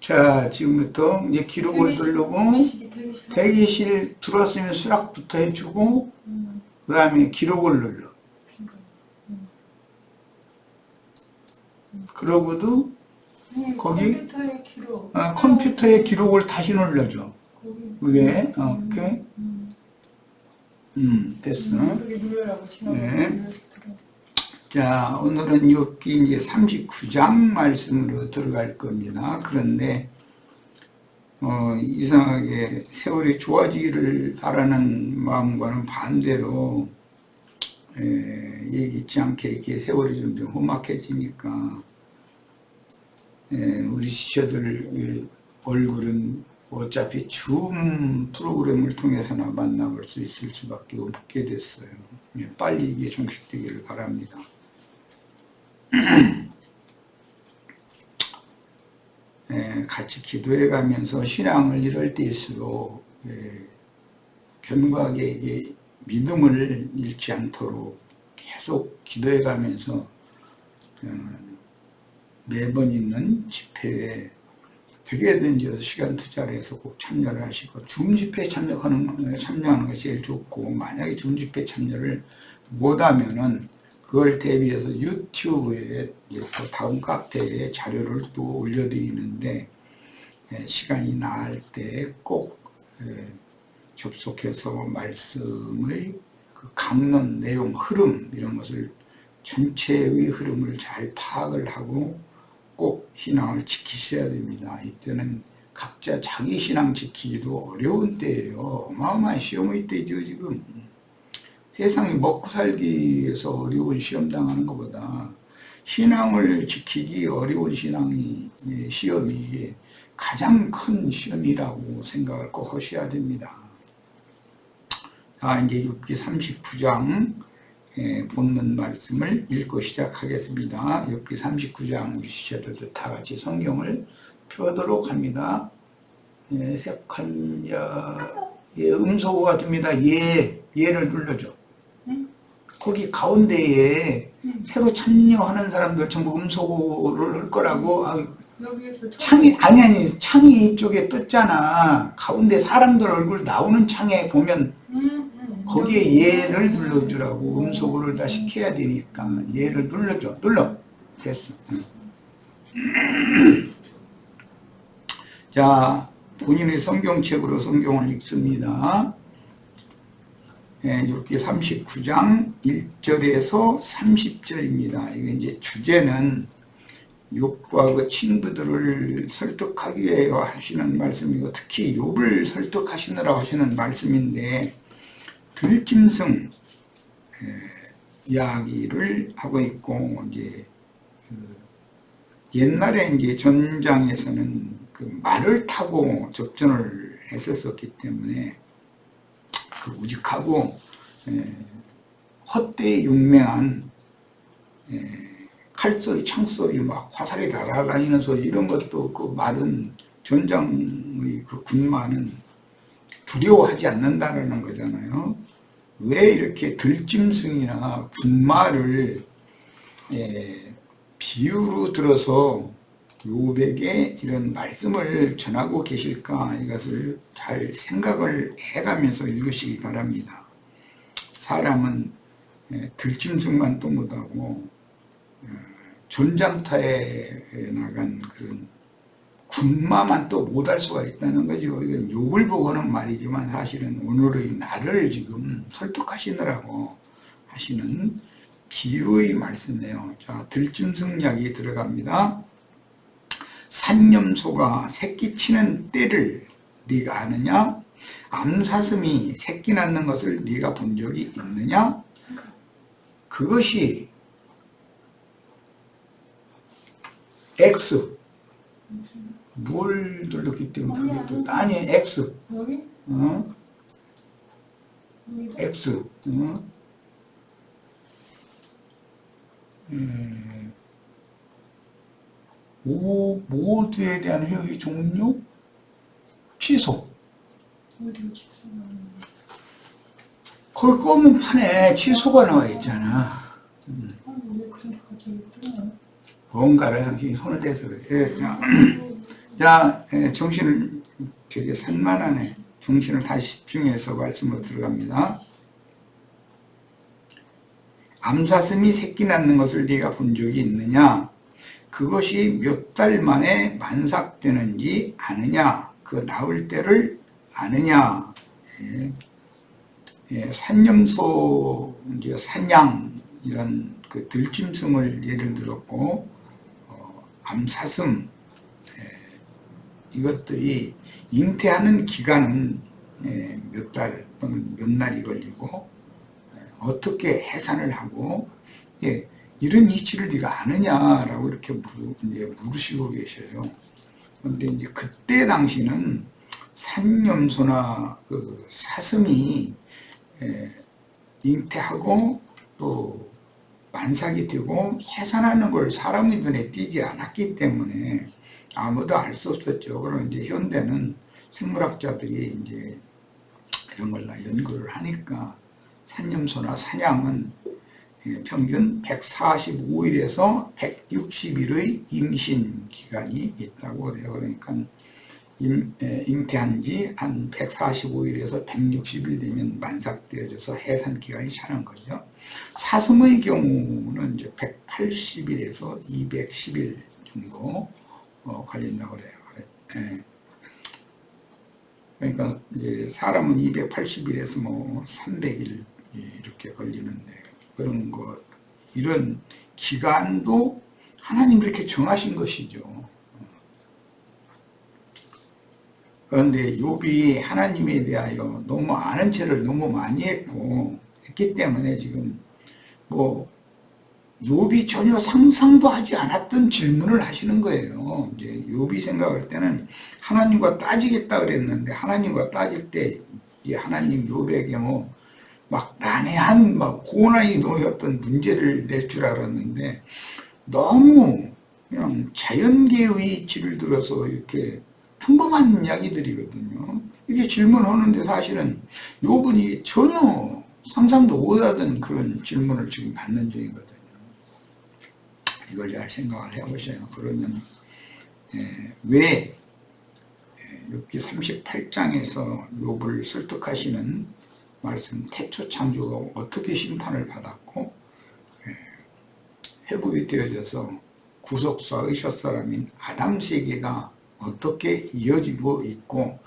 자, 지금부터 이제 기록을 누르고, 대기실. 대기실 들어왔으면 수락부터 해주고, 그 다음에 기록을 눌러. 그러고도, 거기, 컴퓨터의 기록. 컴퓨터의 기록을 다시 눌러줘. 거기. 위에, 오케이. 됐어. 그게 눌러라고 지나가고 네. 눌러주더라고. 자, 오늘은 욥기 이제 39장 말씀으로 들어갈 겁니다. 그런데, 이상하게 세월이 좋아지기를 바라는 마음과는 반대로, 예기치 않게 이렇게 세월이 점점 험악해지니까, 우리 지체들 얼굴은 어차피 줌 프로그램을 통해서나 만나볼 수 있을 수밖에 없게 됐어요. 빨리 이게 종식되기를 바랍니다. 같이 기도해 가면서 신앙을 이럴 때일수록 견고하게 이게 믿음을 잃지 않도록 계속 기도해 가면서 매번 있는 집회에 어떻게든지 시간 투자를 해서 꼭 참여를 하시고, 줌 집회에 참여하는 것이 제일 좋고, 만약에 줌 집회 참여를 못하면은 그걸 대비해서 유튜브에 또 다음 카페에 자료를 또 올려드리는데, 시간이 나을 때 꼭 접속해서 말씀의 그 강론, 내용, 흐름 이런 것을 전체의 흐름을 잘 파악을 하고 꼭 신앙을 지키셔야 됩니다. 이때는 각자 자기 신앙 지키기도 어려운 때예요. 어마어마한 시험의 때죠. 지금 세상이 먹고 살기 위해서 어려운 시험 당하는 것보다 신앙을 지키기 어려운 시험이 가장 큰 시험이라고 생각을 꼭 하셔야 됩니다. 자, 이제 욥기 39장 본문 말씀을 읽고 시작하겠습니다. 욥기 39장 우리 시청자들도 다 같이 성경을 펴도록 합니다. 색한 자의 음소거가 듭니다. 예를 눌러줘. 거기 가운데에 새로 참여하는 사람들 전부 음소거를 할 거라고. 여기에서 창이 아니 창이 이쪽에 떴잖아. 가운데 사람들 얼굴 나오는 창에 보면 거기에 예를 눌러주라고. 음소거를 다 시켜야 되니까 예를 눌러줘. 눌러. 됐어. 자, 본인의 성경책으로 성경을 읽습니다. 욥기 39장 1절에서 30절입니다. 이게 이제 주제는 욥과 그 친구들을 설득하기 위해 하시는 말씀이고, 특히 욥을 설득하시느라고 하시는 말씀인데, 들짐승 이야기를 하고 있고, 이제 옛날에 이제 전장에서는 그 말을 타고 접전을 했었기 때문에 그 우직하고 헛되이 용맹한 칼소리, 창소리, 막 화살이 날아다니는 소리 이런 것도 그 말은 전장의 그 군마는 두려워하지 않는다는 거잖아요. 왜 이렇게 들짐승이나 군마를 비유로 들어서 욥에게 이런 말씀을 전하고 계실까, 이것을 잘 생각을 해가면서 읽으시기 바랍니다. 사람은 들짐승만 또 못하고 전장터에 나간 그런 군마만 또 못할 수가 있다는 거죠. 이건 욥을 보고 하는 말이지만 사실은 오늘의 나를 지금 설득하시느라고 하시는 비유의 말씀이에요. 자, 들짐승 이야기 들어갑니다. 산염소가 새끼 치는 때를 네가 아느냐? 암사슴이 새끼 낳는 것을 네가 본 적이 있느냐? 그것이 X. 뭘 눌렀기 때문에 그게 또 아니 X. 여기? X. 모두에 대한 회의 종료? 취소. 어디가 취소나? 거기 검은 판에 취소가 나와 있잖아. 왜 그런 게 갑자기 뜨나? 뭔가를 당신이 손을 대서 그래. 자, 정신을 되게 산만하네. 정신을 다시 집중해서 말씀으로 들어갑니다. 암사슴이 새끼 낳는 것을 네가 본 적이 있느냐? 그것이 몇 달 만에 만삭되는지 아느냐? 그 나올 때를 아느냐? 산염소, 이제 산양, 이런 그 들짐승을 예를 들었고, 암사슴, 이것들이 잉태하는 기간은 몇 달 또는 몇 날이 걸리고, 어떻게 해산을 하고, 이런 이치를 네가 아느냐라고 이렇게 물으시고 계셔요. 그런데 이제 그때 당시는 산염소나 그 사슴이 잉태하고 또 만삭이 되고 해산하는 걸 사람의 눈에 띄지 않았기 때문에 아무도 알 수 없었죠. 그러나 이제 현대는 생물학자들이 이제 이런 걸 다 연구를 하니까 산염소나 산양은 평균 145일에서 160일의 임신 기간이 있다고 그래요. 그러니까 잉태한 지 한 145일에서 160일 되면 만삭되어져서 해산 기간이 차는 거죠. 사슴의 경우는 이제 180일에서 210일 정도 걸린다고 그래요. 그러니까 이제 사람은 280일에서 뭐 300일 이렇게 걸리는데 그런 거 이런 기간도 하나님이 이렇게 정하신 것이죠. 그런데 욥이 하나님에 대하여 너무 아는 체를 너무 많이 했기 때문에 지금 뭐 욥이 전혀 상상도 하지 않았던 질문을 하시는 거예요. 이제 욥이 생각할 때는 하나님과 따지겠다 그랬는데 하나님과 따질 때 하나님 욥에게 막 난해한 고난이 놓였던 문제를 낼 줄 알았는데 너무 그냥 자연계의 이치를 들어서 이렇게 평범한 이야기들이거든요. 이게 질문하는데 사실은 욥은 전혀 상상도 못하던 그런 질문을 지금 받는 중이거든요. 이걸 잘 생각을 해보세요. 그러면 왜 욥기 38장에서 욥을 설득하시는 말씀, 태초 창조가 어떻게 심판을 받았고 회복이 되어져서 구속사의 첫사람인 아담 세계가 어떻게 이어지고 있고,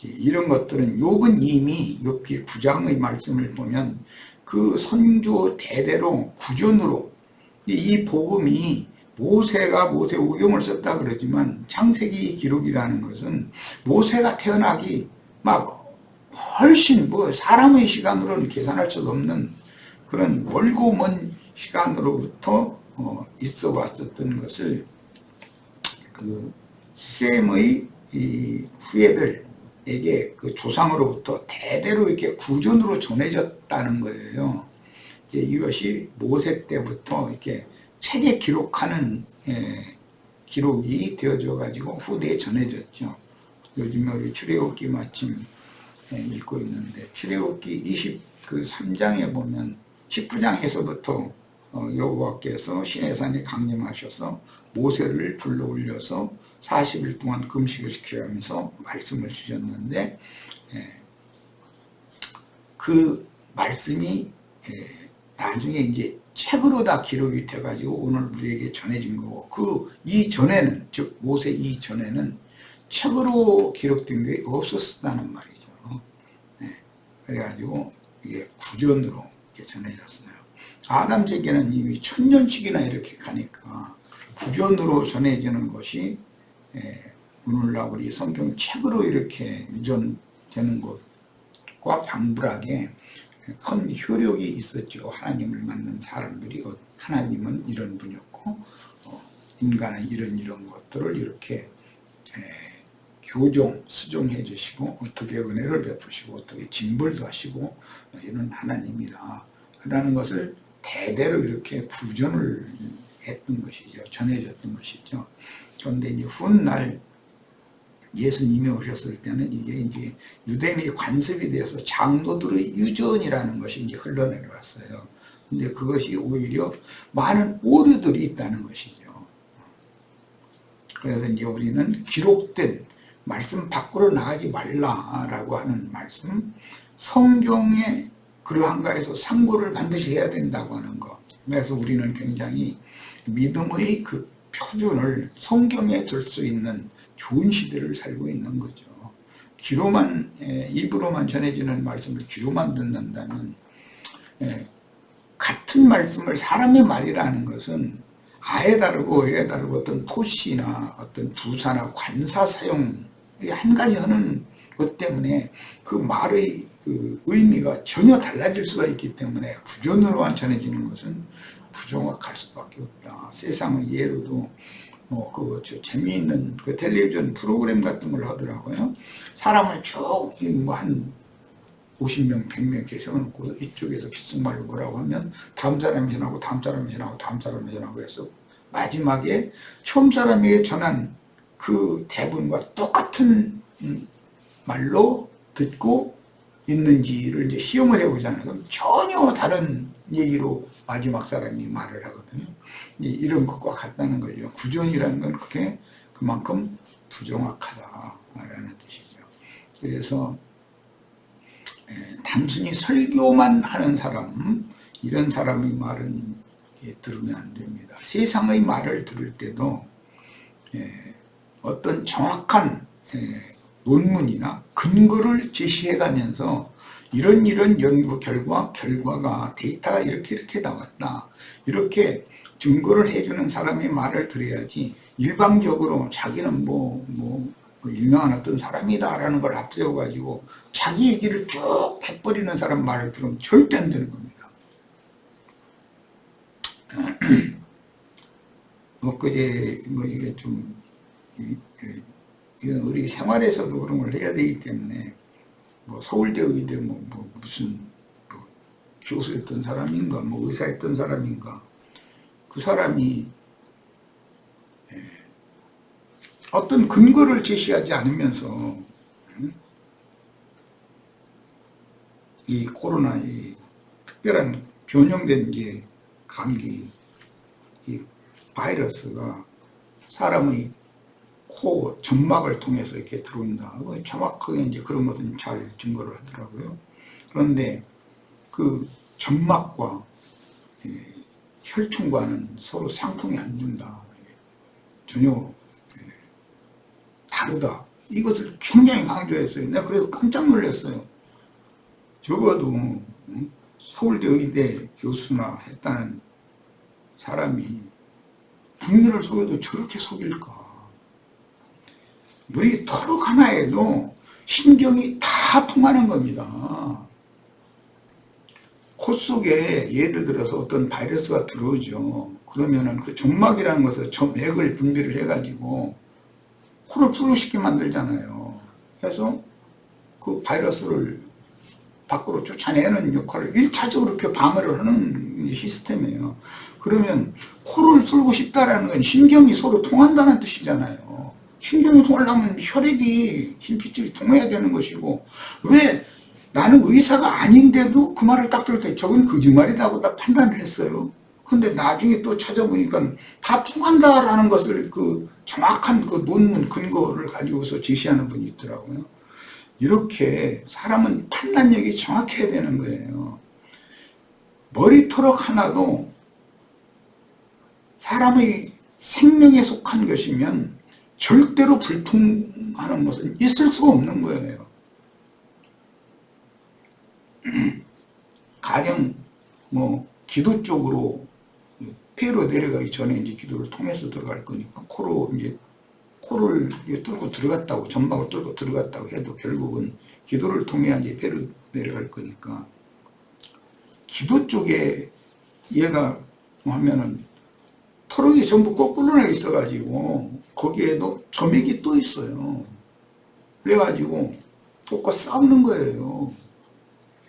이런 것들은 욥은 이미 욥기 9장의 말씀을 보면 그 선조 대대로 구전으로 이 복음이 모세가 모세오경을 썼다 그러지만 창세기 기록이라는 것은 모세가 태어나기 훨씬 사람의 시간으로는 계산할 수 없는 그런 멀고 먼 시간으로부터 있어 왔었던 것을 그 셈의 이 후예들에게 그 조상으로부터 대대로 이렇게 구전으로 전해졌다는 거예요. 이것이 모세 때부터 이렇게 책에 기록하는 기록이 되어져 가지고 후대에 전해졌죠. 요즘에 우리 출애굽기 마침 읽고 있는데 출애굽기 23장에 보면 19장에서부터 여호와께서 시내산에 강림하셔서 모세를 불러 올려서 40일 동안 금식을 시켜가면서 말씀을 주셨는데 그 말씀이 나중에 이제 책으로 다 기록이 돼가지고 오늘 우리에게 전해진 거고 이전에는 즉 모세 이전에는 책으로 기록된 게 없었다는 말이죠. 그래가지고 이게 구전으로 이렇게 전해졌어요. 아담 세계는 이미 1000년씩이나 이렇게 가니까 구전으로 전해지는 것이 오늘날 우리 성경 책으로 이렇게 유전되는 것과 방불하게 큰 효력이 있었죠. 하나님을 만난 사람들이 하나님은 이런 분이었고 인간은 이런 것들을 이렇게 수종해 주시고 어떻게 은혜를 베푸시고 어떻게 징벌도 하시고 이런 하나님이다 라는 것을 대대로 이렇게 구전을 했던 것이죠. 전해졌던 것이죠. 그런데 이제 훗날 예수님이 오셨을 때는 이게 이제 유대인의 관습이 돼서 장로들의 유전이라는 것이 이제 흘러내려왔어요. 근데 그것이 오히려 많은 오류들이 있다는 것이죠. 그래서 이제 우리는 기록된 말씀 밖으로 나가지 말라라고 하는 말씀, 성경에 그러한가에서 상고를 반드시 해야 된다고 하는 거. 그래서 우리는 굉장히 믿음의 그 표준을 성경에 들 수 있는 좋은 시대를 살고 있는 거죠. 귀로만, 입으로만 전해지는 말씀을 귀로만 듣는다면, 같은 말씀을 사람의 말이라는 것은 아에 다르고 에에 다르고 어떤 토시나 어떤 부사나 관사 사용이 한 가지 하는 것 때문에 그 말의 그 의미가 전혀 달라질 수가 있기 때문에 구전으로만 전해지는 것은 부정확할 수밖에 없다. 세상의 예로도 재미있는 그 텔레비전 프로그램 같은 걸 하더라고요. 사람을 쭉 한 50명, 100명 이렇게 세워놓고 이쪽에서 귓속말로 뭐라고 하면 다음 사람이 전하고 다음 사람이 전하고 다음 사람이 전하고 해서 마지막에 처음 사람에게 전한 그 대본과 똑같은 말로 듣고 있는지를 이제 시험을 해보잖아요. 그럼 전혀 다른 얘기로 마지막 사람이 말을 하거든요. 이런 것과 같다는 거죠. 구전이라는 건 그렇게 그만큼 부정확하다라는 뜻이죠. 그래서 단순히 설교만 하는 사람, 이런 사람의 말은 들으면 안 됩니다. 세상의 말을 들을 때도 어떤 정확한 논문이나 근거를 제시해 가면서 이런 연구 결과가 데이터가 이렇게 나왔다. 이렇게 증거를 해주는 사람의 말을 들어야지 일방적으로 자기는 유명한 어떤 사람이다라는 걸 앞세워가지고 자기 얘기를 쭉 해버리는 사람 말을 들으면 절대 안 되는 겁니다. 엊그제 이게 좀 이건 우리 생활에서도 그런 걸 해야 되기 때문에 서울대 의대 무슨 교수였던 사람인가 의사였던 사람인가 그 사람이 어떤 근거를 제시하지 않으면서 이 코로나 이 특별한 변형된 게 감기 이 바이러스가 사람의 코 점막을 통해서 이렇게 들어온다. 정확하게 이제 그런 것은 잘 증거를 하더라고요. 그런데 그 점막과 혈충과는 서로 상통이 안 된다. 전혀 다르다. 이것을 굉장히 강조했어요. 내가 그래서 깜짝 놀랐어요. 적어도 서울대 의대 교수나 했다는 사람이 국민을 속여도 저렇게 속일까? 우리 털옥 하나에도 신경이 다 통하는 겁니다. 코 속에 예를 들어서 어떤 바이러스가 들어오죠. 그러면은 그 점막이라는 것은 점액을 분비를 해가지고 코를 풀로시게 만들잖아요. 그래서 그 바이러스를 밖으로 쫓아내는 역할을 1차적으로 이렇게 방어를 하는 시스템이에요. 그러면 코를 풀고 싶다라는 건 신경이 서로 통한다는 뜻이잖아요. 신경이 통하려면 혈액이 심피줄이 통해야 되는 것이고 왜 나는 의사가 아닌데도 그 말을 딱 들을 때 저건 거짓말이라고 다 판단을 했어요. 근데 나중에 또 찾아보니까 다 통한다라는 것을 그 정확한 그 논문 근거를 가지고서 제시하는 분이 있더라고요. 이렇게 사람은 판단력이 정확해야 되는 거예요. 머리토록 하나도 사람의 생명에 속한 것이면 절대로 불통하는 것은 있을 수가 없는 거예요. 가령 기도 쪽으로 폐로 내려가기 전에 이제 기도를 통해서 들어갈 거니까 코를 뚫고 들어갔다고 점막을 뚫고 들어갔다고 해도 결국은 기도를 통해야 이제 폐로 내려갈 거니까 기도 쪽에 얘가 하면은 토록이 전부 거꾸로 나 있어가지고 거기에도 점액이 또 있어요. 그래가지고 그것과 싸우는 거예요.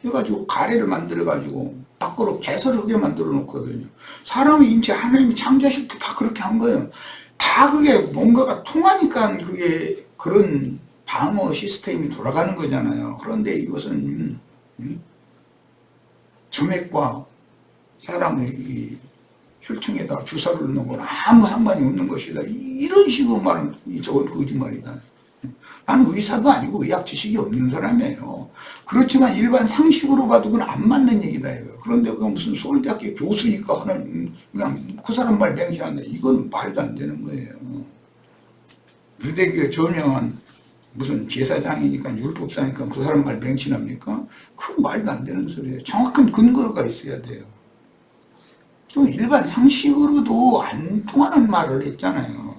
그래가지고 가래를 만들어가지고 밖으로 배설하게 만들어 놓거든요. 사람의 인체 하나님이 창조하실 때 다 그렇게 한 거예요. 다 그게 뭔가가 통하니까 그게 그런 방어 시스템이 돌아가는 거잖아요. 그런데 이것은 점액과 사람의 혈청에다 주사를 넣는 건 아무 상관이 없는 것이다. 이런 식으로 말하면 저건 거짓말이다. 나는 의사도 아니고 의학 지식이 없는 사람이에요. 그렇지만 일반 상식으로 봐도 그건 안 맞는 얘기다. 이거. 그런데 그 무슨 서울대학교 교수니까 하는 그냥 그 사람 말 맹신한다. 이건 말도 안 되는 거예요. 유대교의 저명한 무슨 제사장이니까 율법사니까 그 사람 말 맹신합니까? 그건 말도 안 되는 소리예요. 정확한 근거가 있어야 돼요. 좀 일반 상식으로도 안 통하는 말을 했잖아요.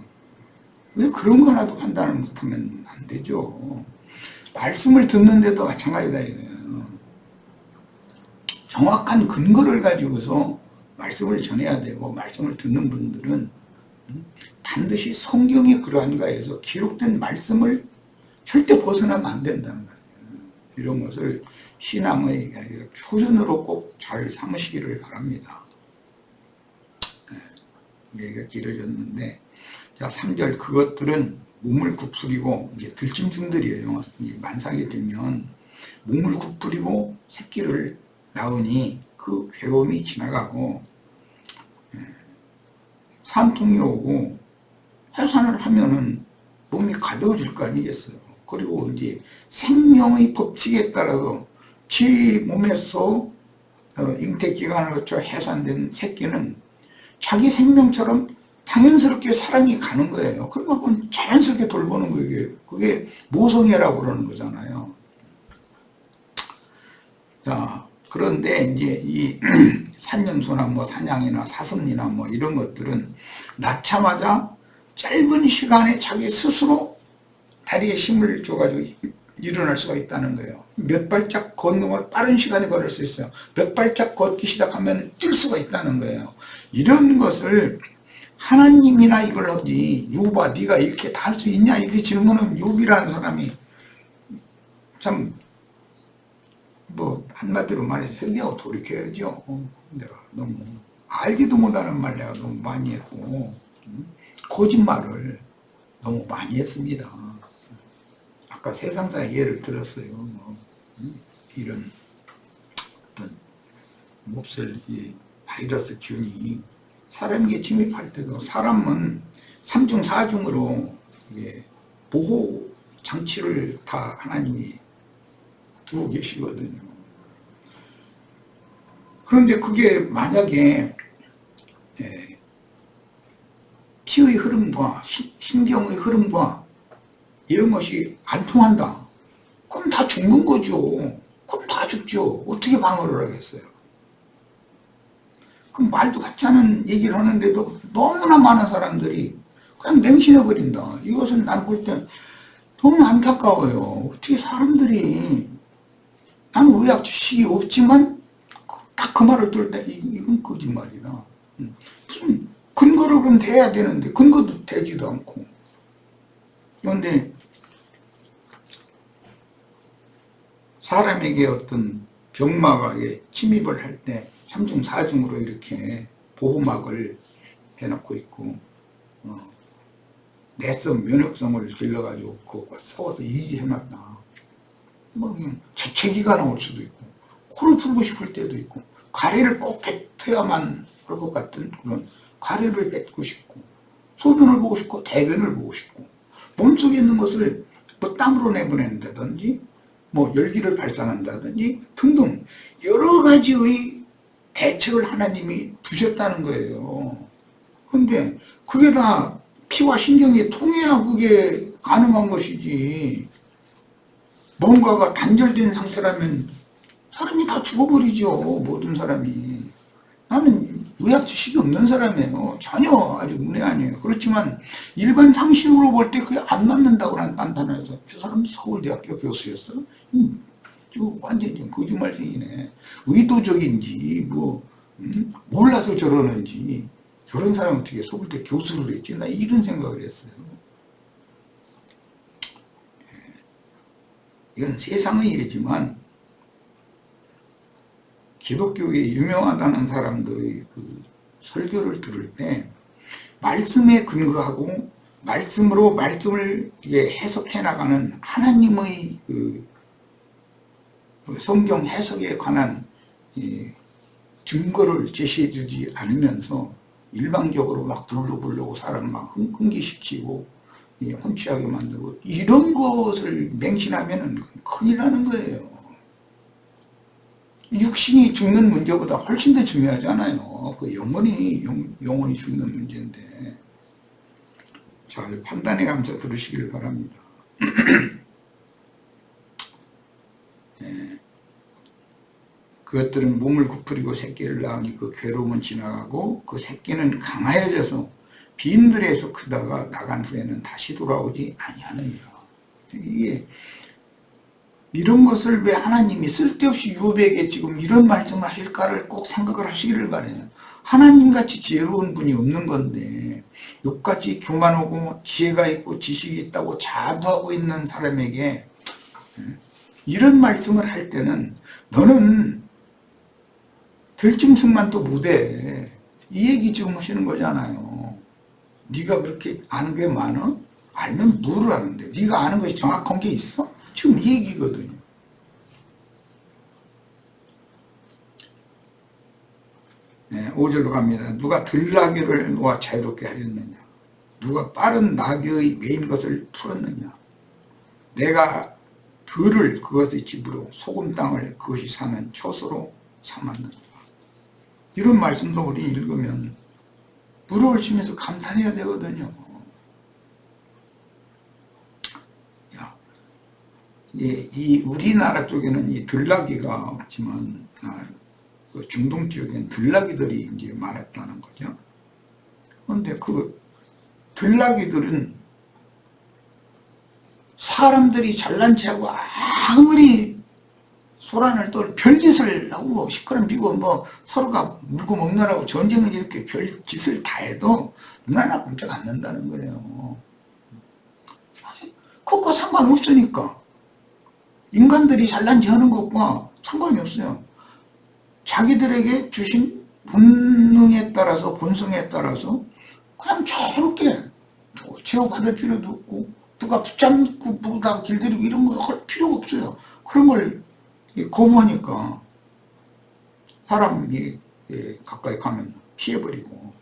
왜 그런 거 하나도 판단을 못하면 안 되죠. 말씀을 듣는데도 마찬가지다 이거예요. 정확한 근거를 가지고서 말씀을 전해야 되고, 말씀을 듣는 분들은 반드시 성경이 그러한가 해서 기록된 말씀을 절대 벗어나면 안 된다는 거예요. 이런 것을 신앙의 표준으로 꼭 잘 삼으시기를 바랍니다. 얘기가 길어졌는데, 자, 3절, 그것들은 몸을 굽풀이고, 이제 들짐승들이에요. 만삭이 되면 몸을 굽풀이고 새끼를 낳으니 그 괴로움이 지나가고 산통이 오고 해산을 하면은 몸이 가벼워질 거 아니겠어요. 그리고 이제 생명의 법칙에 따라서 지 몸에서 잉태기간을 거쳐 해산된 새끼는 자기 생명처럼 당연스럽게 사랑이 가는 거예요. 그러면 그건 자연스럽게 돌보는 거예요. 그게 모성애라고 그러는 거잖아요. 자, 그런데 이제 이 산염소나 뭐 사냥이나 사슴이나 뭐 이런 것들은 낳자마자 짧은 시간에 자기 스스로 다리에 힘을 줘가지고 일어날 수가 있다는 거예요. 몇 발짝 걷는 빠른 시간에 걸을 수 있어요. 몇 발짝 걷기 시작하면 뛸 수가 있다는 거예요. 이런 것을 하나님이나 이걸 하지, 욥아 네가 이렇게 다 할 수 있냐 이렇게 질문하면 욥이라는 사람이 참 뭐 한마디로 말해서 회개하고 돌이켜야죠. 내가 너무 알지도 못하는 말 내가 너무 많이 했고 거짓말을 너무 많이 했습니다. 아까 세상사의 예를 들었어요. 이런 어떤 몹쓸 이 바이러스 균이 사람에게 침입할 때도 사람은 3중 4중으로 보호 장치를 다 하나님이 두고 계시거든요. 그런데 그게 만약에 피의 흐름과 신경의 흐름과 이런 것이 안 통한다. 그럼 다 죽는 거죠. 그럼 다 죽죠. 어떻게 방어를 하겠어요? 그럼 말도 같지 않은 얘기를 하는데도 너무나 많은 사람들이 그냥 맹신해버린다. 이것은 난 볼 때 너무 안타까워요. 어떻게 사람들이, 나는 의학 지식이 없지만 딱 그 말을 들을 때 이건 거짓말이다. 무슨 근거를 그럼 대야 되는데 근거도 되지도 않고. 그런데 사람에게 어떤 병마가 침입을 할 때 3중 4중으로 이렇게 보호막을 해놓고 있고 내성 면역성을 길러가지고 그거 싸워서 이기해놨다. 뭐 그냥 재채기가 나올 수도 있고 코를 풀고 싶을 때도 있고 가래를 꼭 뱉어야만 할 것 같은 그런 가래를 뱉고 싶고 소변을 보고 싶고 대변을 보고 싶고 몸속에 있는 것을 뭐 땀으로 내보낸다든지 뭐 열기를 발산한다든지 등등 여러 가지의 대책을 하나님이 두셨다는 거예요. 그런데 그게 다 피와 신경이 통해야 그게 가능한 것이지, 뭔가가 단절된 상태라면 사람이 다 죽어버리죠. 모든 사람이. 나는 의학 지식이 없는 사람이에요. 전혀 아주 문외한이에요. 그렇지만 일반 상식으로 볼 때 그게 안 맞는다고 난 판단해서 저 사람 서울대학교 교수였어? 완전히 거짓말쟁이네. 의도적인지 뭐 몰라서 저러는지 저런 사람 어떻게 서울대 교수를 했지? 나 이런 생각을 했어요. 이건 세상의 예지만 기독교에 유명하다는 사람들의 그 설교를 들을 때 말씀에 근거하고 말씀으로 말씀을 해석해 나가는 하나님의 그 성경 해석에 관한 증거를 제시해 주지 않으면서 일방적으로 막 불로 부르고 사람 막 흥기시키고 혼취하게 만들고 이런 것을 맹신하면은 큰일 나는 거예요. 육신이 죽는 문제보다 훨씬 더 중요하잖아요. 그 영혼이 죽는 문제인데 잘 판단해 가면서 들으시길 바랍니다. 그것들은 몸을 구부리고 새끼를 낳으니 그 괴로움은 지나가고 그 새끼는 강하여져서 빈 들에서 크다가 나간 후에는 다시 돌아오지 아니하느니라. 이게 이런 것을 왜 하나님이 쓸데없이 욥에게 지금 이런 말씀을 하실까를 꼭 생각을 하시기를 바라요. 하나님같이 지혜로운 분이 없는 건데 욥같이 교만하고 지혜가 있고 지식이 있다고 자부하고 있는 사람에게 이런 말씀을 할 때는 너는 들짐승만 또 못해. 이 얘기 지금 하시는 거잖아요. 네가 그렇게 아는 게 많아? 알면 뭐를 아는데? 네가 아는 것이 정확한 게 있어? 지금 이 얘기거든요. 네, 5절로 갑니다. 누가 들나귀를 놓아 자유롭게 하였느냐? 누가 빠른 나귀의 매인 것을 풀었느냐? 내가 들을 그것의 집으로 소금 땅을 그것이 사는 처소로 삼았느니라. 이런 말씀도 우리 읽으면 무릎을 치면서 감탄해야 되거든요. 이 우리나라 쪽에는 이 들나귀가 없지만 그 중동 지역에는 들나귀들이 이제 많았다는 거죠. 그런데 그 들나귀들은 사람들이 잘난 체하고 아무리 소란을 떨 별짓을 하고 시끄럽히고 뭐 서로가 물고 먹느라고 전쟁을 이렇게 별짓을 다 해도 눈 하나 깜짝 안 난다는 거예요. 그것과 상관없으니까. 인간들이 잘난 체 하는 것과 상관이 없어요. 자기들에게 주신 본능에 따라서 본성에 따라서 그냥 자유롭게 제어받을 필요도 없고 누가 붙잡고 보다가 길들이고 이런 거 할 필요가 없어요. 그런 걸 거부하니까 사람이 가까이 가면 피해버리고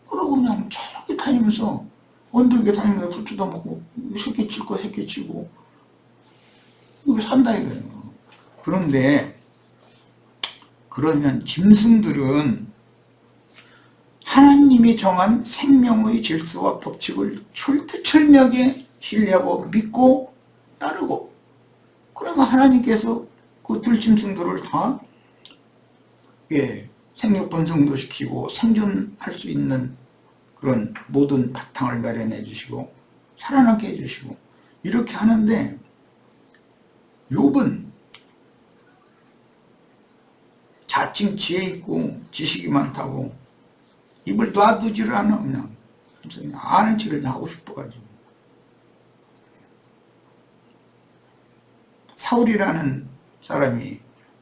그러고 그냥 자유롭게 다니면서 언덕에 다니면서 풀 뜯어먹고 새끼 칠 거 새끼 치고 이거 산다 이거예요. 그런데 그러면 짐승들은 하나님이 정한 생명의 질서와 법칙을 철두철미하게 신뢰하고 믿고 따르고 그러니까 하나님께서 그 들짐승들을 다 생육 번성도 시키고 생존할 수 있는 그런 모든 바탕을 마련해 주시고 살아나게 해 주시고 이렇게 하는데 욥은 자칭 지혜 있고 지식이 많다고 입을 놔두지를 않아. 그냥 아는 척을 하고 싶어가지고. 사울이라는 사람이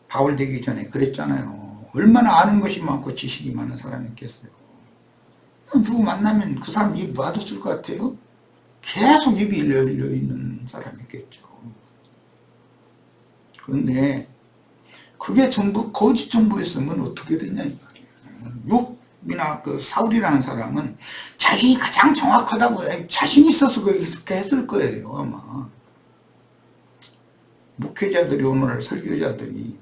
바울 되기 전에 그랬잖아요. 얼마나 아는 것이 많고 지식이 많은 사람이 있겠어요. 누구 만나면 그 사람 입 놔뒀을 것 같아요. 계속 입이 열려있는 사람이겠죠. 그런데 그게 전부 거짓 정보였으면 어떻게 되냐 이 말이에요. 욥이나 그 사울이라는 사람은 자신이 가장 정확하다고 자신이 있어서 그렇게 했을 거예요 아마. 목회자들이 오늘 설교자들이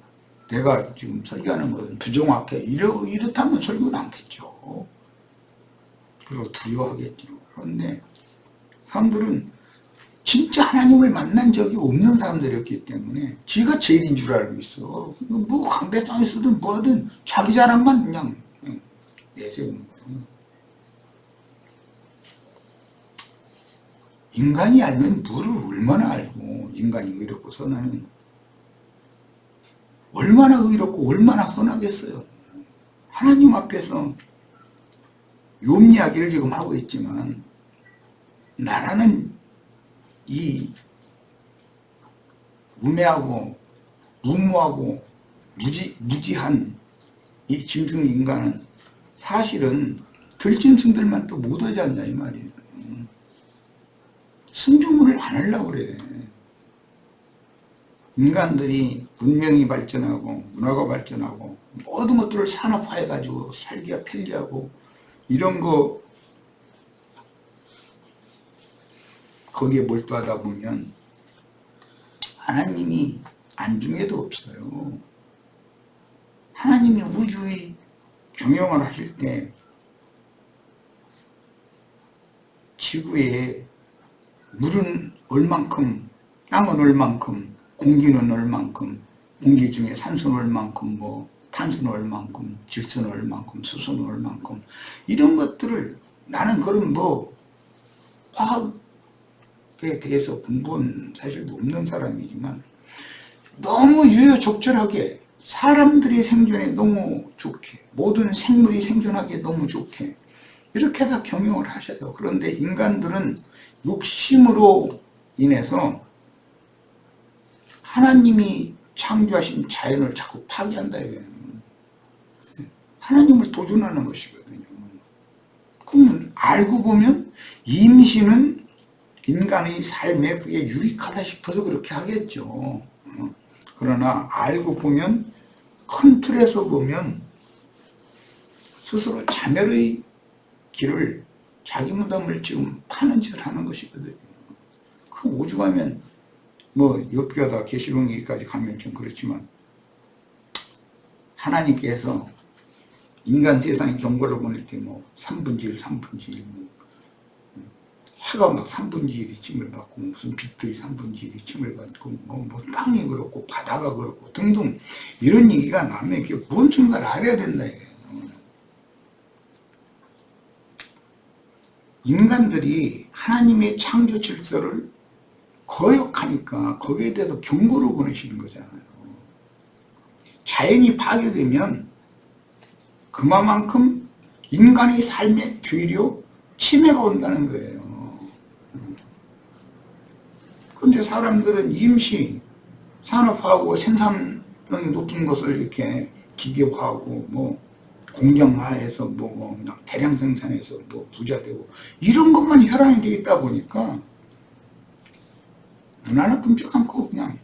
내가 지금 설교하는 것은 부정확해 이렇다면 설교를 않겠죠. 그리고 두려워하겠죠. 그런데 사람들은 진짜 하나님을 만난 적이 없는 사람들이었기 때문에 지가 제일인 줄 알고 있어. 뭐 강대상에 쓰든 뭐든 자기 자랑만 그냥 내세우는 거예요. 인간이 알면 뭐를 얼마나 알고 인간이 의롭고 선하면 얼마나 의롭고 얼마나 선하겠어요. 하나님 앞에서 욥 이야기를 지금 하고 있지만 나라는 이 우매하고 무모하고 무지한 이 짐승 인간은 사실은 들짐승들만 또 못하지 않냐 이 말이에요. 순종을 안 하려고 그래. 인간들이 문명이 발전하고 문화가 발전하고 모든 것들을 산업화해가지고 살기가 편리하고 이런 거 거기에 몰두하다 보면 하나님이 안중에도 없어요. 하나님이 우주의 경영을 하실 때 지구에 물은 얼만큼, 땅은 얼만큼, 공기는 얼만큼, 공기 중에 산소는 얼만큼, 뭐 탄소는 얼만큼, 질소는 얼만큼, 수소는 얼만큼, 이런 것들을 나는 그런 뭐 화학에 대해서 공부한 사실도 없는 사람이지만 너무 유효적절하게 사람들이 생존에 너무 좋게, 모든 생물이 생존하기에 너무 좋게 이렇게 다 경영을 하셔요. 그런데 인간들은 욕심으로 인해서 하나님이 창조하신 자연을 자꾸 파괴한다 이거예요. 하나님을 도전하는 것이거든요. 그러면 알고 보면 임신은 인간의 삶에 그게 유익하다 싶어서 그렇게 하겠죠. 그러나 알고 보면 큰 틀에서 보면 스스로 자멸의 길을 자기 무덤을 지금 파는 짓을 하는 것이거든요. 그 오죽하면 뭐 욥기하다 계시록기까지 가면 좀 그렇지만 하나님께서 인간 세상에 경고를 보낼 때 뭐 3분의 1, 3분의 1, 뭐 해가 막 3분의 1이 침을 받고 무슨 빛들이 3분의 1이 침을 받고 뭐 땅이 그렇고 바다가 그렇고 등등 이런 얘기가 나면 이게 뭔 소리인가를 알아야 된다 이거예요. 인간들이 하나님의 창조 질서를 거역하니까 거기에 대해서 경고를 보내시는 거잖아요. 자연이 파괴되면 그만큼 인간의 삶에 되려 침해가 온다는 거예요. 그런데 사람들은 임시 산업화하고 생산성이 높은 것을 이렇게 기계화하고 뭐 공정화해서 뭐 그냥 대량 생산해서 뭐 부자 되고 이런 것만 혈안이 되어 있다 보니까 눈 하나 끔찍 않고 그냥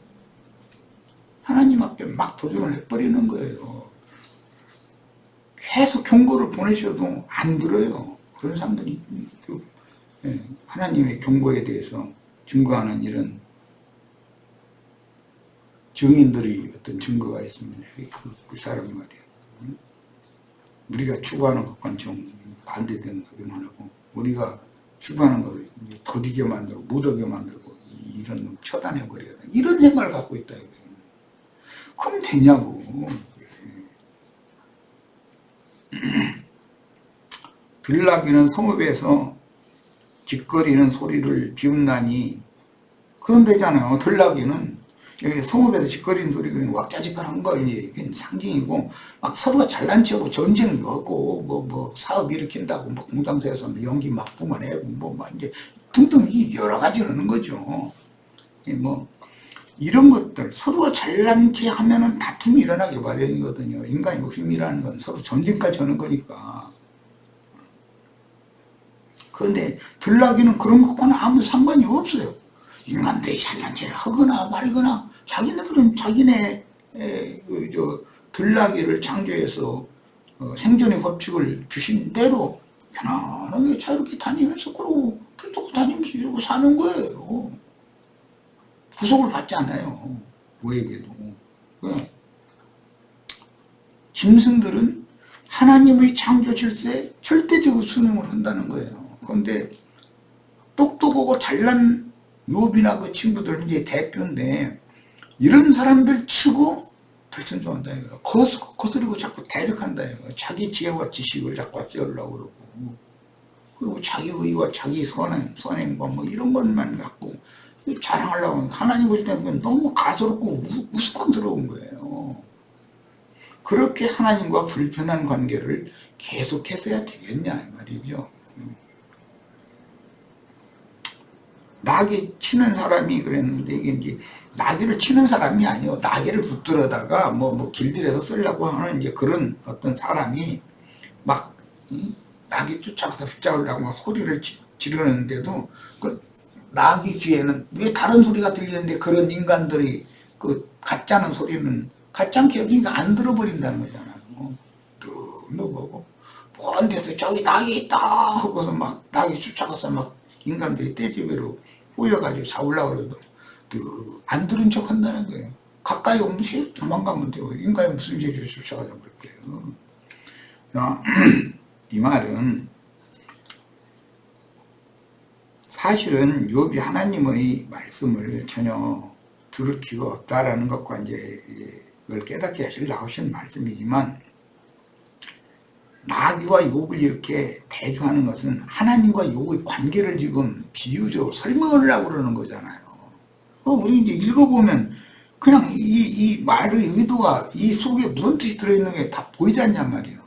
하나님 앞에 막 도전을 해버리는 거예요. 계속 경고를 보내셔도 안 들어요. 그런 사람들이 하나님의 경고에 대해서 증거하는 이런 증인들이 어떤 증거가 있으면 그 사람 말이에요. 우리가 추구하는 것과는 좀 반대되는 소리만 하고 우리가 추구하는 것을 더디게 만들고 못하게 만들고 이런 놈 처단해버려야 돼. 이런 생각을 갖고 있다 이거예요. 그럼 되냐고. 들나귀는 성읍에서 짓거리는 소리를 비웃나니 그런 데잖아요. 들나귀는 여기 성읍에서 짓거리는 소리 그냥 왁자지껄한 거 이게 상징이고 막 서로가 잘난 척하고 전쟁을 하고 뭐 사업 일으킨다고 뭐 공장소에서 뭐 연기 막 뿜어내고 뭐 이제 등등 여러 가지 하는 거죠. 뭐 이런 것들 서로가 잘난 체 하면은 다툼이 일어나기 마련이거든요. 인간 욕심이라는 건 서로 전쟁까지 하는 거니까. 그런데 들나귀는 그런 것과는 아무 상관이 없어요. 인간들이 잘난 체를 하거나 말거나 자기네들은 자기네 들나귀를 창조해서 생존의 법칙을 주신 대로 편안하게 자유롭게 다니면서 그러고 풀 뜯고 다니면서 이러고 사는 거예요. 구속을 받지 않아요. 뭐에게도. 왜? 짐승들은 하나님의 창조 질서에 절대적으로 순응을 한다는 거예요. 그런데 똑똑하고 잘난 욥이나 그 친구들 이제 대표인데 이런 사람들 치고 불순종한다 이거. 거스르고 자꾸 대적한다 이거. 자기 지혜와 지식을 자꾸 앞세우려고 그러고 그리고 자기 의와 자기 선행과 뭐 이런 것만 갖고 자랑하려고 하나님 보실 때는 너무 가소롭고 우스꽝스러운 거예요. 그렇게 하나님과 불편한 관계를 계속해서야 되겠냐 이 말이죠. 낙이 치는 사람이 그랬는데 이게 이제 낙이를 치는 사람이 아니요 낙이를 붙들어다가 뭐 길들여서 쓰려고 하는 이제 그런 어떤 사람이 막 낙이 쫓아가서 붙잡으려고 막 소리를 지르는데도 그 낙이 귀에는 왜 다른 소리가 들리는데 그런 인간들이 그 가짜는 소리는 가짜는 기억이 안 들어버린다는 거잖아요. 들어보고 먼 데서 저기 낙이 있다 하고서 막 낙이 쫓아가서 막 인간들이 떼집으로 꼬여가지고 잡으려고 그래도 안 들은 척 한다는 거예요. 가까이 오면 도망가면 돼요. 인간이 무슨 죄를 쫓아가 잡을게요. 이 말은 사실은 욥이 하나님의 말씀을 전혀 들을 기가 없다라는 것과 이제 그걸 깨닫게 하시려고 하신 말씀이지만, 나귀와 욥을 이렇게 대조하는 것은 하나님과 욥의 관계를 지금 비유적으로 설명하려고 그러는 거잖아요. 우리 이제 읽어보면 그냥 이 말의 의도가 이 속에 무슨 뜻이 들어있는 게 다 보이지 않냔 말이에요.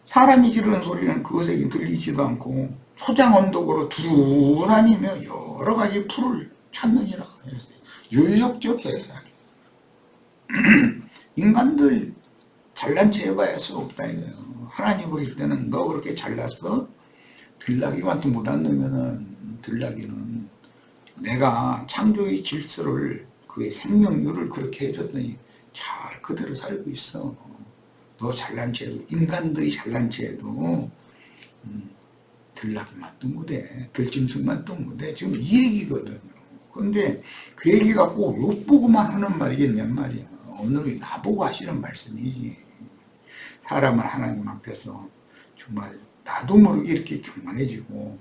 사람이 지르는 소리는 그것에게 들리지도 않고 초장 언덕으로 두루 다니며 여러 가지 풀을 찾느니라. 유적적이에요. 인간들 잘난 체 해봐야 수 없다 이거예요. 하나님 보일 때는 너 그렇게 잘났어? 들나귀만도 못한 놈이면은 들나귀는 내가 창조의 질서를 그의 생명률을 그렇게 해줬더니 잘 그대로 살고 있어. 너 잘난 체해도 인간들이 잘난 체해도 들나귀만도 못해. 들짐승만도 못해. 지금 이 얘기거든요. 그런데 그 얘기가 꼭 욕 보고만 하는 말이겠냔 말이야. 오늘은 나보고 하시는 말씀이지. 사람은 하나님 앞에서 정말 나도 모르게 이렇게 교만해지고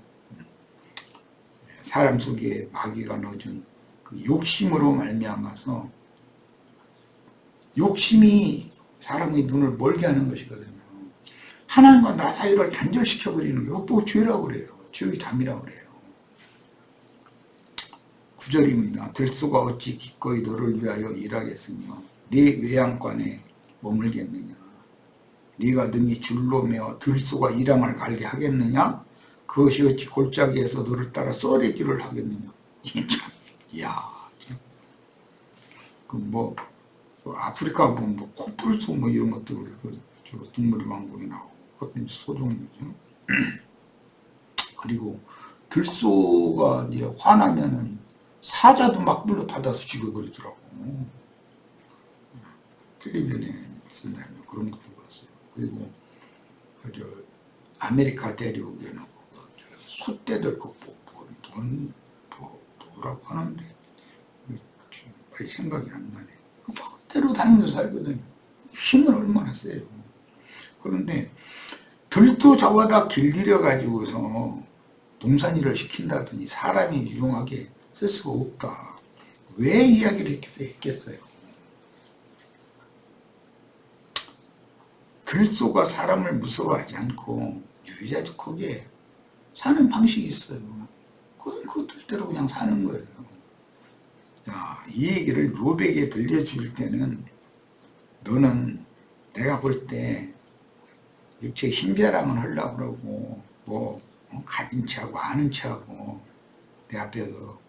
사람 속에 마귀가 넣어준 그 욕심으로 말미암아서 욕심이 사람의 눈을 멀게 하는 것이거든요. 하나님과 나 사이를 단절시켜버리는 게 그거 죄라고 그래요. 죄의 담이라고 그래요. 9절입니다. 들소가 어찌 기꺼이 너를 위하여 일하겠으며 네 외양간에 머물겠느냐. 네가 능히 줄로 매어 들소가 이랑을 갈게 하겠느냐. 그것이 어찌 골짜기에서 너를 따라 썰애질을 하겠느냐. 이야, 아프리카 보면 코뿔소 이런 것들 저 동물의 왕국에 나오고 그것도 이제 소종류죠. 그리고 들소가 이제 화나면은 사자도 막 물려받아서 죽여버리더라고. 필리핀에 쓴다면 그런 것도 봤어요. 그리고 저 아메리카 대륙에는 숫대들 뭐라고 하는데 빨리 생각이 안 나네. 때로 다니면서 살거든요. 힘은 얼마나 세요. 그런데 들도 잡아다 길들여 가지고서 농산일을 시킨다더니 사람이 유용하게 쓸 수가 없다. 왜 이야기를 했겠어요? 들소가 사람을 무서워하지 않고 유유자적하게 사는 방식이 있어요. 그 뜻대로 그냥 사는 거예요. 자, 이 얘기를 욥에게 들려줄 때는 너는 내가 볼 때 육체 힘자랑을 하려고 그러고 가진 체하고 아는 체하고 내 앞에서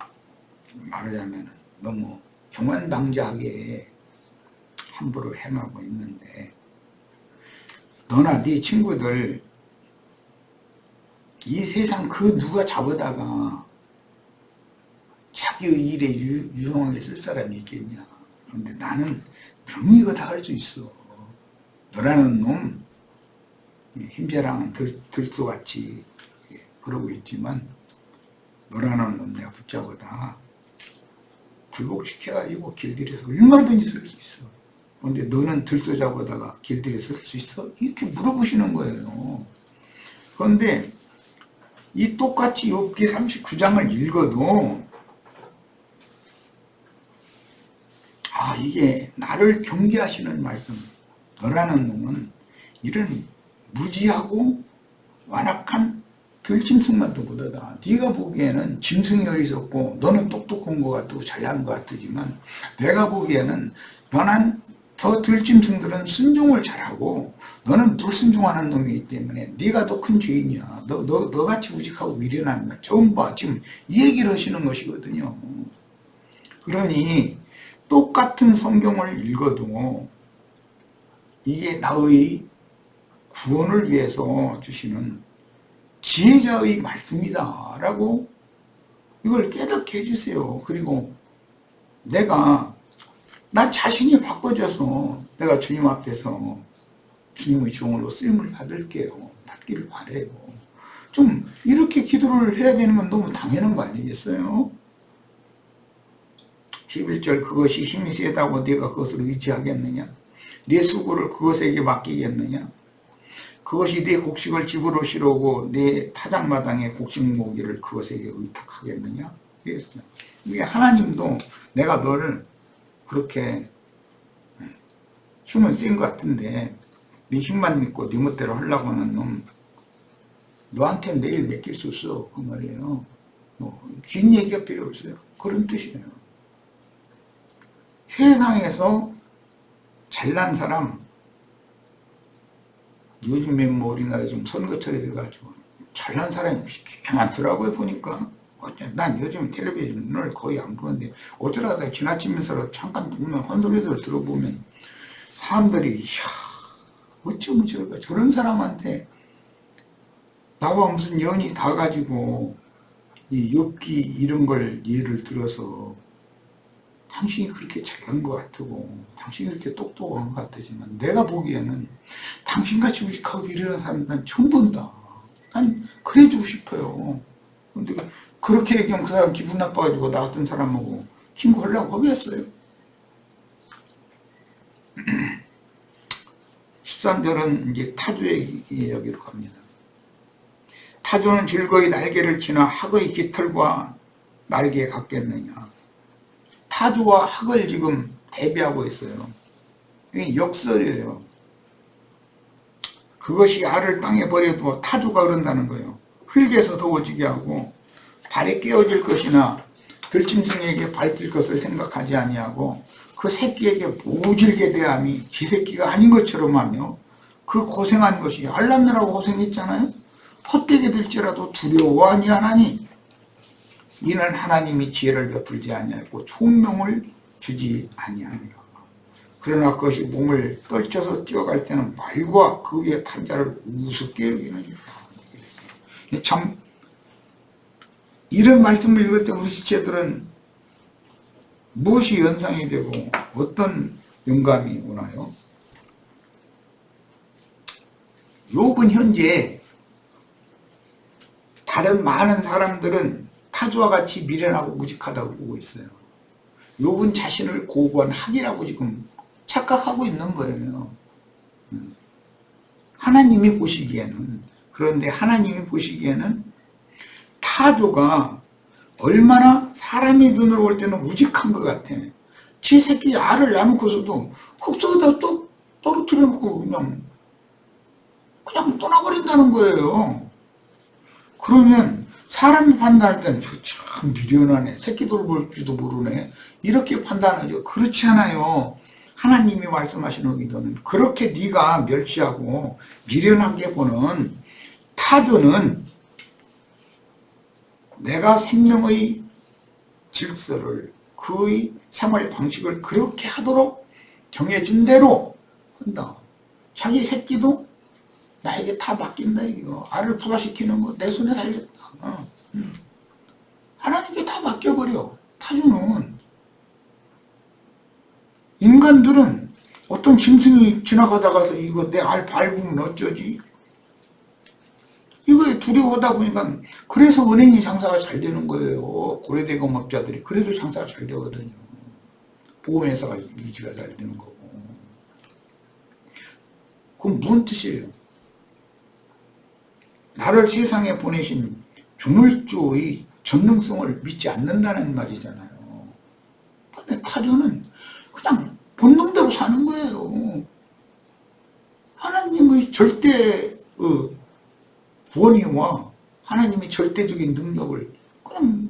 말하자면 너무 경환방자하게 함부로 행하고 있는데, 너나 네 친구들 이 세상 그 누가 잡아다가 자기의 일에 유용하게 쓸 사람이 있겠냐. 그런데 나는 너무 이거 다 할 수 있어. 너라는 놈 힘자랑은 들소같이 그러고 있지만 너라는 놈 내가 붙잡아다 굴복시켜가지고 길들여서 얼마든지 쓸 수 있어. 그런데 너는 들소 잡아다가 길들여 쓸 수 있어? 이렇게 물어보시는 거예요. 그런데 이 똑같이 욥기 39장을 읽어도 이게 나를 경계하시는 말씀. 너라는 놈은 이런 무지하고 완악한 들짐승만도 못하다. 네가 보기에는 짐승이 어리석고 너는 똑똑한 것 같고 잘난 것 같지만 내가 보기에는 너는 저 들짐승들은 순종을 잘하고 너는 불순종하는 놈이기 때문에 네가 더 큰 죄인이야. 너같이 우직하고 미련한 것. 처음 봐. 지금 이 얘기를 하시는 것이거든요. 그러니 똑같은 성경을 읽어도 이게 나의 구원을 위해서 주시는 지혜자의 말씀이다 라고 이걸 깨닫게 해주세요. 그리고 나 자신이 바꿔져서 내가 주님 앞에서 주님의 종으로 쓰임을 받기를 바래요. 좀 이렇게 기도를 해야 되는 건 너무 당연한 거 아니겠어요? 11절 그것이 힘이 세다고 네가 그것을 의지하겠느냐? 네 수고를 그것에게 맡기겠느냐? 그것이 네 곡식을 집으로 실어오고 네 타작마당의 곡식 모기를 그것에게 의탁하겠느냐? 그랬어요. 이게 하나님도 내가 너를 그렇게 힘은 센 것 같은데 네 힘만 믿고 네 멋대로 하려고 하는 놈 너한테 내일 맡길 수 없어 그 말이에요. 긴 얘기가 필요 없어요. 그런 뜻이에요. 세상에서 잘난 사람 요즘에 뭐 우리나라에 좀 선거철이 돼가지고 잘난 사람이 꽤 많더라고요. 보니까 난 요즘 텔레비전을 거의 안 보는데 어쩌다가 지나치면서 잠깐 보면 헛소리들 들어보면 사람들이 이야 어쩌면 저런 사람한테 나와 무슨 연이 다 가지고 이 욥기 이런 걸 예를 들어서 당신이 그렇게 잘난 것 같고 당신이 그렇게 똑똑한 것 같지만 내가 보기에는 당신같이 우직하고 이러는 사람 난 처음 본다. 난 그래주고 싶어요. 근데 그렇게 얘기하면 그 사람 기분 나빠가지고 나 같은 사람하고 친구하려고 하겠어요? 13절은 이제 타조의 이야기로 갑니다. 타조는 즐거이 날개를 치나 학의 깃털과 날개 같겠느냐. 타조와 학을 지금 대비하고 있어요. 이게 역설이에요. 그것이 알을 땅에 버려두어 타조가 흐른다는 거예요. 흙에서 더워지게 하고 발에 깨어질 것이나 들짐승에게 밟힐 것을 생각하지 아니하고 그 새끼에게 모질게 대함이 지 새끼가 아닌 것처럼 하며 그 고생한 것이 알 낳느라고 고생했잖아요. 헛되게 될지라도 두려워 아니하나니 이는 하나님이 지혜를 베풀지 아니하고 총명을 주지 아니하니라. 그러나 그것이 몸을 떨쳐서 뛰어갈 때는 말과 그 위에 탄 자를 우습게 여기느니라. 참 이런 말씀을 읽을 때 우리 지체들은 무엇이 연상이 되고 어떤 영감이 오나요? 욥은 현재 다른 많은 사람들은 타조와 같이 미련하고 무직하다고 보고 있어요. 욥은 자신을 고고한 학이라고 지금 착각하고 있는 거예요. 하나님이 보시기에는, 그런데 하나님이 보시기에는 타조가 얼마나 사람의 눈으로 볼 때는 무직한 것 같아. 지 새끼 알을 낳고서도 흙속에다 또 떨어뜨려 놓고 그냥 떠나버린다는 거예요. 그러면 사람이 판단할 때는 저 참 미련하네, 새끼들 볼지도 모르네, 이렇게 판단하죠. 그렇지 않아요. 하나님이 말씀하시는 의도는 그렇게 네가 멸시하고 미련하게 보는 타조는 내가 생명의 질서를, 그의 생활 방식을 그렇게 하도록 정해준 대로 한다. 자기 새끼도 나에게 다 맡긴다 이거. 알을 부화시키는 거 내 손에 달렸다. 하나님께 다 맡겨버려. 타조는. 인간들은 어떤 짐승이 지나가다가서 이거 내 알 밟으면 어쩌지? 이거에 두려워하다 보니까 그래서 은행이 장사가 잘 되는 거예요. 고려대공업자들이 그래서 장사가 잘 되거든요. 보험회사가 유지가 잘 되는 거고. 그건 무슨 뜻이에요? 나를 세상에 보내신 주물주의 전능성을 믿지 않는다는 말이잖아요. 근데 타조는 그냥 본능대로 사는 거예요. 하나님의 절대 권위와 하나님의 절대적인 능력을 그냥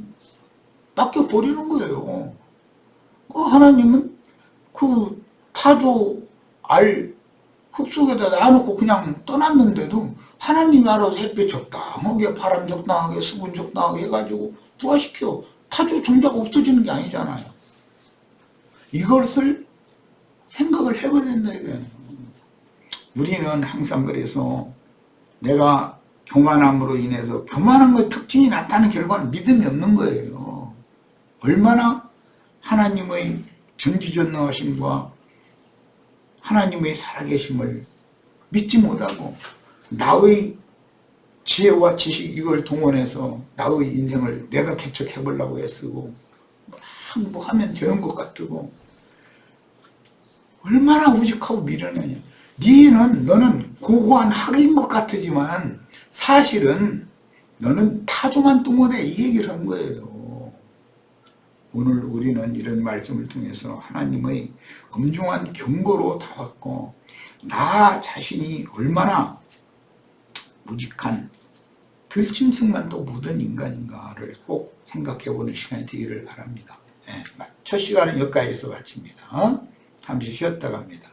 맡겨버리는 거예요. 하나님은 그 타조 알 흙속에다 놔놓고 그냥 떠났는데도 하나님이 알아서 햇빛 적당하게, 바람 적당하게, 수분 적당하게 해가지고 부화시켜. 타조 종자가 없어지는 게 아니잖아요. 이것을 생각을 해봐야 된다 이거예요. 우리는 항상 그래서 내가 교만함으로 인해서 교만한 것의 특징이 나타나는 결과는 믿음이 없는 거예요. 얼마나 하나님의 전지전능하심과 하나님의 살아계심을 믿지 못하고 나의 지혜와 지식 이걸 동원해서 나의 인생을 내가 개척해 보려고 애쓰고 뭐 하면 되는 것 같고 얼마나 우직하고 미련하냐. 너는 고고한 학인 것 같지만 사실은 너는 타조만 뚱어대 이 얘기를 한 거예요. 오늘 우리는 이런 말씀을 통해서 하나님의 엄중한 경고로 다왔고 나 자신이 얼마나 무직한 들짐승만 또 묻은 인간인가를 꼭 생각해보는 시간이 되기를 바랍니다. 네, 첫 시간은 여기까지에서 마칩니다. 잠시 쉬었다 갑니다.